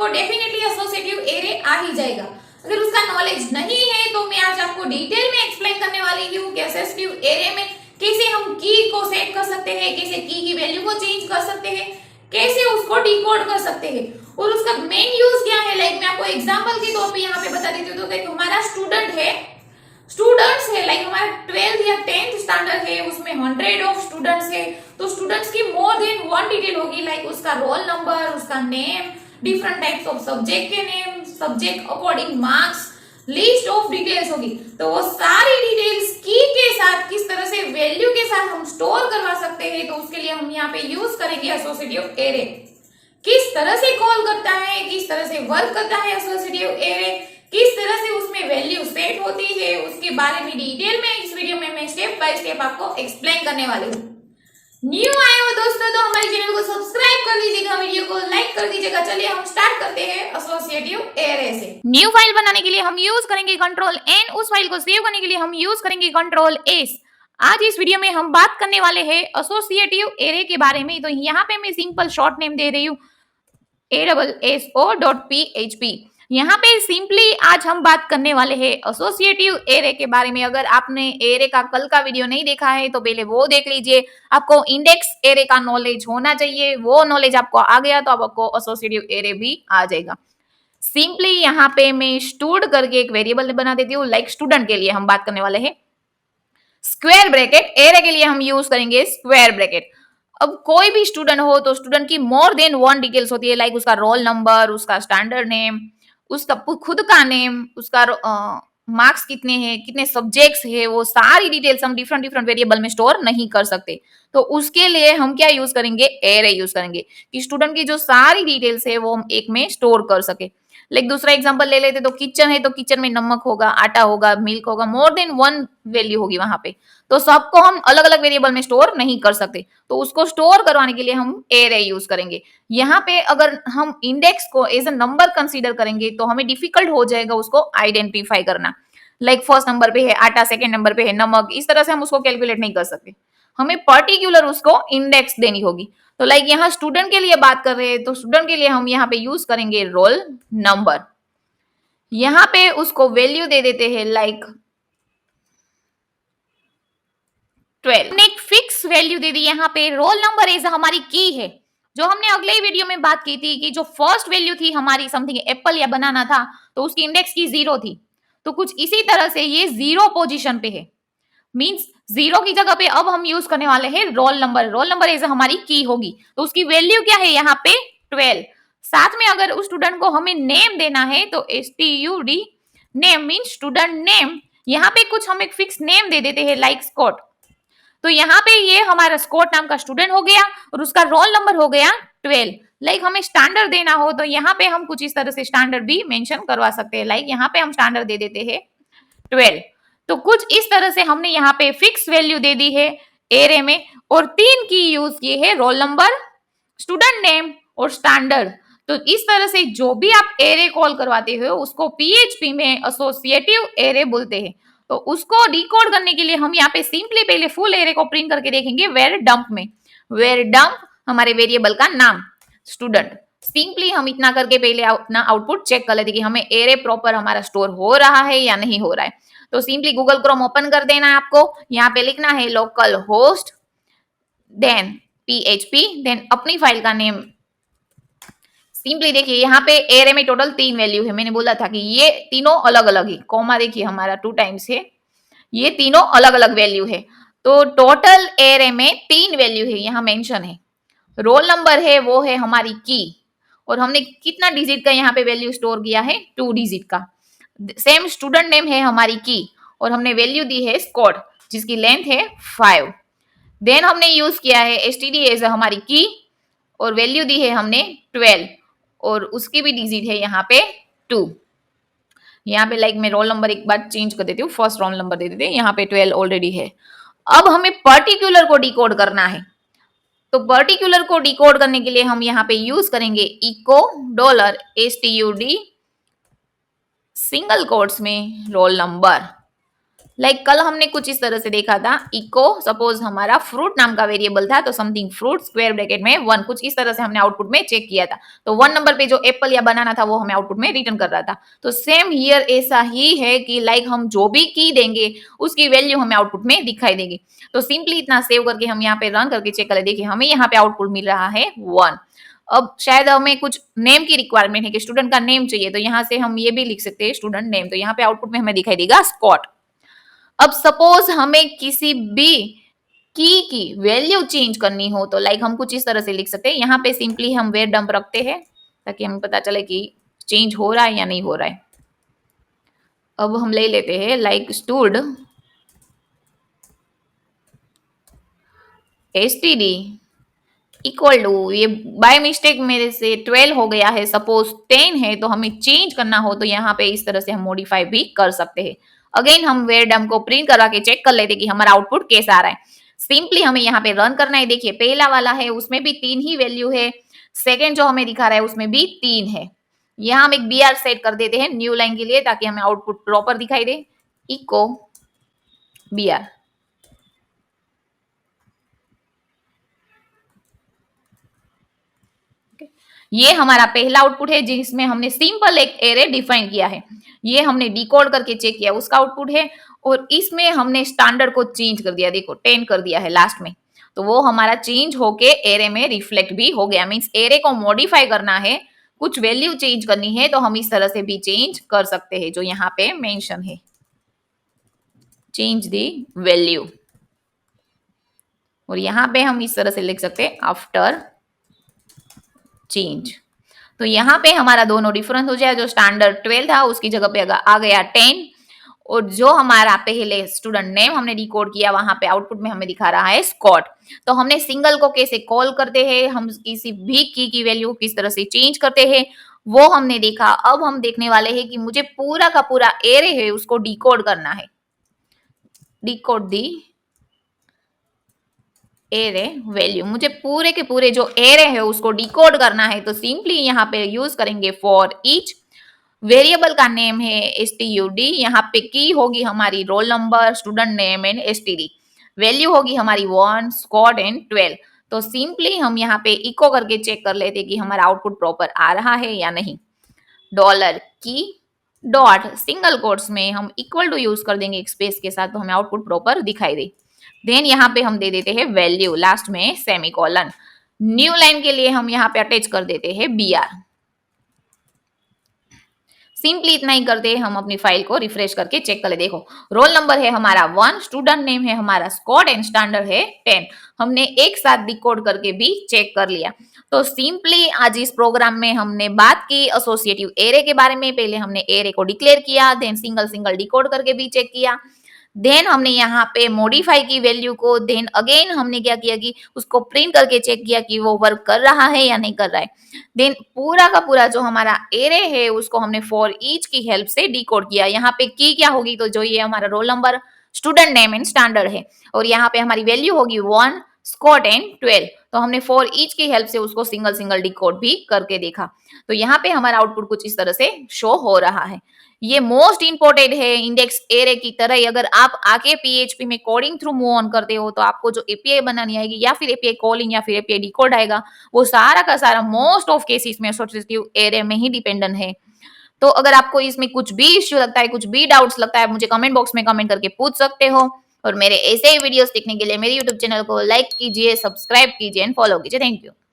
आपको definitely associative array आ ही जाएगा। अगर उसका नॉलेज नहीं है तो मैं आज आपको डिटेल में एक्सप्लेन करने वाली हूँ कि एसोसिएटिव एरे में कैसे हम की को सेट कर सकते हैं, कैसे की वैल्यू को चेंज कर सकते हैं, कैसे उसको डिकोड कर सकते हैं और उसका मेन यूज क्या है। लाइक मैं आपको एग्जांपल के तौर पे यहाँ पे बता देती हूँ। तो हमारा स्टूडेंट्स है लाइक हमारा 12th या 10th स्टैंडर्ड है, उसमें 100 ऑफ स्टूडेंट्स है, तो स्टूडेंट्स की मोर देन वन डिटेल होगी, लाइक उसका रोल नंबर, उसका name, different types of subject के name, subject according marks, list of details होगी। तो वो सारी डिटेल्स की के साथ किस तरह से वैल्यू के साथ हम स्टोर करवा सकते हैं, तो उसके लिए हम यहाँ पे यूज करेंगे एसोसिएटिव एरे। किस तरह से कॉल करता है, किस तरह से वर्क करता है एसोसिएटिव एरे, किस तरह से उसमें वैल्यू सेट होती है, उसके बारे में डिटेल में इस वीडियो में मैं स्टेप बाय स्टेप आपको एक्सप्लेन करने वाली हूँ। न्यू आए हो दोस्तों तो हमारे चैनल को सब्सक्राइब कर दीजिएगा, वीडियो को लाइक कर दीजिएगा। चलिए हम स्टार्ट करते हैं एसोसिएटिव एरे से। न्यू फाइल बनाने के लिए हम यूज करेंगे कंट्रोल एन, उस फाइल को सेव करने के लिए हम यूज करेंगे कंट्रोल एस। आज इस वीडियो में हम बात करने वाले हैं एसोसिएटिव एरे के बारे में। तो यहाँ पे मैं सिंपल शॉर्ट नेम दे रही हूँ ASSO.php। यहाँ पे सिंपली आज हम बात करने वाले हैं एसोसिएटिव एरे के बारे में। अगर आपने एरे का कल का वीडियो नहीं देखा है तो पहले वो देख लीजिए। आपको इंडेक्स एरे का नॉलेज होना चाहिए, वो नॉलेज आपको आ गया तो आपको एसोसिएटिव एरे भी आ जाएगा। सिंपली यहाँ पे मैं स्टूड करके एक वेरिएबल बना देती हूँ। लाइक स्टूडेंट के लिए हम बात करने वाले हैं स्क्वायर ब्रैकेट, एरे के लिए हम यूज करेंगे स्क्वायर ब्रैकेट। अब कोई भी स्टूडेंट हो तो स्टूडेंट की मोर देन वन डिटेल्स होती है, लाइक उसका रोल नंबर, उसका स्टैंडर्ड नेम, उसका खुद का नेम, उसका मार्क्स कितने हैं, कितने सब्जेक्ट्स है, वो सारी डिटेल्स हम डिफरेंट डिफरेंट वेरिएबल में स्टोर नहीं कर सकते। तो उसके लिए हम क्या यूज करेंगे, एरे यूज करेंगे कि स्टूडेंट की जो सारी डिटेल्स है वो हम एक में स्टोर कर सके। लाइक दूसरा एग्जांपल ले लेते तो किचन है तो किचन में नमक होगा, आटा होगा, मिल्क होगा, मोर देन वन वैल्यू होगी वहां पे। तो सबको हम अलग अलग वेरिएबल में स्टोर नहीं कर सकते, तो उसको स्टोर करवाने के लिए हम एरे यूज करेंगे। यहाँ पे अगर हम इंडेक्स को एज अ नंबर कंसीडर करेंगे तो हमें डिफिकल्ट हो जाएगा उसको आइडेंटिफाई करना। लाइक फर्स्ट नंबर पे है आटा, सेकेंड नंबर पे है नमक, इस तरह से हम उसको कैलकुलेट नहीं कर सकते, हमें पर्टिकुलर उसको इंडेक्स देनी होगी। तो लाइक यहाँ स्टूडेंट के लिए बात कर रहे हैं तो स्टूडेंट के लिए हम यहाँ पे यूज करेंगे रोल नंबर। यहाँ पे उसको वैल्यू दे देते हैं लाइक 12। हमने एक फिक्स वैल्यू दे दी यहाँ पे। रोल नंबर एज हमारी की है, जो हमने अगले ही वीडियो में बात की थी कि जो फर्स्ट वैल्यू थी हमारी समथिंग एप्पल या बनाना था तो उसकी इंडेक्स की 0 थी। तो कुछ इसी तरह से ये 0 पोजीशन पे है, मींस 0 की जगह पे अब हम यूज करने वाले हैं roll number. Roll number as हमारी की होगी तो उसकी वैल्यू क्या है यहाँ पे 12। साथ में अगर उस स्टूडेंट को हमें नेम देना है तो STUD name means student name. यहाँ पे कुछ हम एक फिक्स नेम दे देते हैं लाइक स्कॉट। तो यहाँ पे ये हमारा स्कॉट नाम का स्टूडेंट हो गया और उसका रोल नंबर हो गया 12। लाइक हमें स्टैंडर्ड देना हो तो यहाँ पे हम कुछ इस तरह से स्टैंडर्ड भी मेंशन करवा सकते हैं। लाइक यहाँ पे हम स्टैंडर्ड दे देते हैं 12। तो कुछ इस तरह से हमने यहाँ पे फिक्स वैल्यू दे दी है एरे में और 3 की यूज किए है, रोल नंबर, स्टूडेंट नेम और स्टैंडर्ड। तो इस तरह से जो भी आप एरे कॉल करवाते हो उसको PHP में एसोसिएटिव एरे बोलते हैं। तो उसको डिकोड करने के लिए हम यहाँ पे सिंपली पहले फुल एरे को प्रिंट करके देखेंगे वेर डंप में। वेर डंप हमारे वेरिएबल का नाम स्टूडेंट। सिंपली हम इतना करके पहले अपना आउटपुट चेक कर लेते कि हमें एरे प्रॉपर हमारा स्टोर हो रहा है या नहीं हो रहा है। तो सिंपली गूगल क्रोम ओपन कर देना है आपको, यहाँ पे लिखना है local host then PHP then अपनी फाइल का नेम। सिंपली देखिए यहाँ पे एरे में टोटल 3 वैल्यू है। मैंने बोला था कि ये तीनों अलग अलग है, कॉमा देखिए हमारा 2 टाइम्स है, ये तीनों अलग अलग वैल्यू है। तो टोटल एरे में 3 वैल्यू है यहाँ मेंशन है। रोल नंबर है वो है हमारी की और हमने कितना डिजिट का यहाँ पे वैल्यू स्टोर किया है 2 डिजिट का। सेम स्टूडेंट नेम है हमारी की और हमने वैल्यू दी है स्कॉट जिसकी लेंथ है 5। देन हमने यूज किया है STD एज हमारी की और वैल्यू दी है हमने 12 और उसकी भी डिजिट है यहाँ पे 2। यहाँ पे लाइक मैं रोल नंबर एक बार चेंज कर देती हूँ, फर्स्ट रोल नंबर दे देते हैं, यहाँ पे 12 ऑलरेडी है। अब हमें पर्टिकुलर को डिकोड करना है तो पर्टिकुलर को डिकोड करने के लिए हम यहाँ पे यूज करेंगे इको $STUD सिंगल कोट्स में रोल नंबर। कल हमने कुछ इस तरह से देखा था, इको सपोज हमारा फ्रूट नाम का वेरिएबल था, तो समथिंग फ्रूट स्क्वायर ब्रैकेट में 1, कुछ इस तरह से हमने आउटपुट में चेक किया था। तो 1 नंबर पे जो एप्पल या बनाना था वो हमें आउटपुट में रिटर्न कर रहा था। तो सेम हियर ऐसा ही है कि हम जो भी की देंगे उसकी वैल्यू हमें आउटपुट में दिखाई देगी। तो सिंपली इतना सेव करके हम यहाँ पे रन करके चेक कर ले, देखिए हमें यहाँ पे आउटपुट मिल रहा है 1। अब शायद हमें कुछ नेम की रिक्वायरमेंट है कि स्टूडेंट का नेम चाहिए, तो यहाँ से हम ये भी लिख सकते हैं स्टूडेंट नेम, तो यहाँ पे आउटपुट में हमें दिखाई देगा स्कॉट। अब सपोज हमें किसी भी की वैल्यू चेंज करनी हो, तो हम कुछ इस तरह से लिख सकते हैं, यहाँ पे सिंपली हम वेयर डंप रखते हैं ताकि हमें पता चले कि चेंज हो रहा है या नहीं हो रहा है। अब हम ले लेते हैं स्टूड std इक्वल टू, ये बाय मिस्टेक मेरे से 12 हो गया है, सपोज 10 है, तो हमें चेंज करना हो तो यहाँ पे इस तरह से हम मॉडिफाई भी कर सकते हैं। अगेन हम वेयर डम को प्रिंट करा के चेक कर लेते कि हमारा आउटपुट कैसा आ रहा है। सिंपली हमें यहाँ पे रन करना है। देखिए पहला वाला है उसमें भी 3 ही वैल्यू है, सेकेंड जो हमें दिखा रहा है उसमें भी 3 है। यहाँ हम एक बी आर सेट कर देते हैं न्यू लाइन के लिए ताकि हमें आउटपुट प्रॉपर दिखाई दे। इको बी आर, ये हमारा पहला आउटपुट है जिसमें हमने सिंपल एक एरे डिफाइन किया है। ये हमने डिकोड करके चेक किया, उसका आउटपुट है। और इसमें हमने स्टैंडर्ड को चेंज कर दिया, देखो 10 कर दिया है लास्ट में, तो वो हमारा चेंज होके एरे में रिफ्लेक्ट भी हो गया। मींस एरे को मॉडिफाई करना है, कुछ वैल्यू चेंज करनी है, तो हम इस तरह से भी चेंज कर सकते हैं जो यहाँ पे मेंशन है, चेंज दी वैल्यू। और यहाँ पे हम इस तरह से लिख सकते हैं आफ्टर चेंज। तो यहाँ पे हमारा दोनों डिफरेंस हो जाए, जो स्टैंडर्ड 12 था उसकी जगह पे आ गया 10, और जो हमारा पहले स्टूडेंट नेम हमने डिकोड किया वहां पे आउटपुट में हमें दिखा रहा है स्कॉट। तो हमने सिंगल को कैसे कॉल करते हैं, हम किसी भी की वैल्यू किस तरह से चेंज करते हैं वो हमने देखा। अब हम देखने वाले हैं कि मुझे पूरा का पूरा एरे है उसको डिकोड करना है। डिकोड दी एरे वैल्यू, मुझे पूरे के पूरे जो एरे है उसको डिकोड करना है। तो सिंपली यहाँ पे यूज करेंगे फॉर ईच। वेरिएबल का नेम है stud, यहाँ पे की होगी हमारी roll number, student name and std, value होगी हमारी 1, स्कॉट एंड 12। तो सिंपली हम यहाँ पे इको करके चेक कर लेते कि हमारा आउटपुट प्रॉपर आ रहा है या नहीं। डॉलर की डॉट सिंगल कोट्स में हम इक्वल टू यूज कर देंगे एक स्पेस के साथ, तो हमें आउटपुट प्रॉपर दिखाई दे। देन यहाँ पे हम दे देते हैं वैल्यू, लास्ट में सेमीकोलन। न्यू लाइन के लिए हम यहाँ पे अटैच कर देते हैं बी आर। सिंपली इतना ही करते हैं, हम अपनी फाइल को रिफ्रेश करके चेक कर ले। देखो रोल नंबर है हमारा 1, स्टूडेंट नेम है हमारा स्कॉट एंड स्टैंडर्ड है 10। हमने एक साथ डिकोड करके भी चेक कर लिया। तो सिंपली आज इस प्रोग्राम में हमने बात की एसोसिएटिव एरे के बारे में। पहले हमने एरे को डिक्लेयर किया, देन सिंगल सिंगल डिकोड करके भी चेक किया, देन हमने यहाँ पे मॉडिफाई की वैल्यू को, देन अगेन हमने क्या किया कि उसको प्रिंट करके चेक किया कि वो वर्क कर रहा है या नहीं कर रहा है। देन पूरा का पूरा जो हमारा एरे है उसको हमने फॉर ईच की हेल्प से डिकोड किया। यहाँ पे की क्या होगी, तो जो ये हमारा roll number, student name and standard है, और यहाँ पे हमारी वैल्यू होगी 1, स्कॉट एंड 12। तो हमने फॉर ईच की हेल्प से उसको सिंगल सिंगल डिकोड भी करके देखा। तो यहाँ पे हमारा आउटपुट कुछ इस तरह से शो हो रहा है। ये मोस्ट इंपोर्टेंट है इंडेक्स एरे की तरह ही। अगर आप आके पीएचपी में कोडिंग थ्रू मूव ऑन करते हो तो आपको जो एपीआई बनानी आएगी या फिर एपीआई कॉलिंग या फिर एपीआई डिकोड आएगा, वो सारा का सारा मोस्ट ऑफ केसेस में एसोसिएटिव एरे में ही डिपेंडेंट है। तो अगर आपको इसमें कुछ भी इश्यू लगता है, कुछ भी डाउट्स लगता है, मुझे कमेंट बॉक्स में कमेंट करके पूछ सकते हो। और मेरे ऐसे ही वीडियोस देखने के लिए मेरे यूट्यूब चैनल को लाइक कीजिए, सब्सक्राइब कीजिए एंड फॉलो कीजिए। Thank you.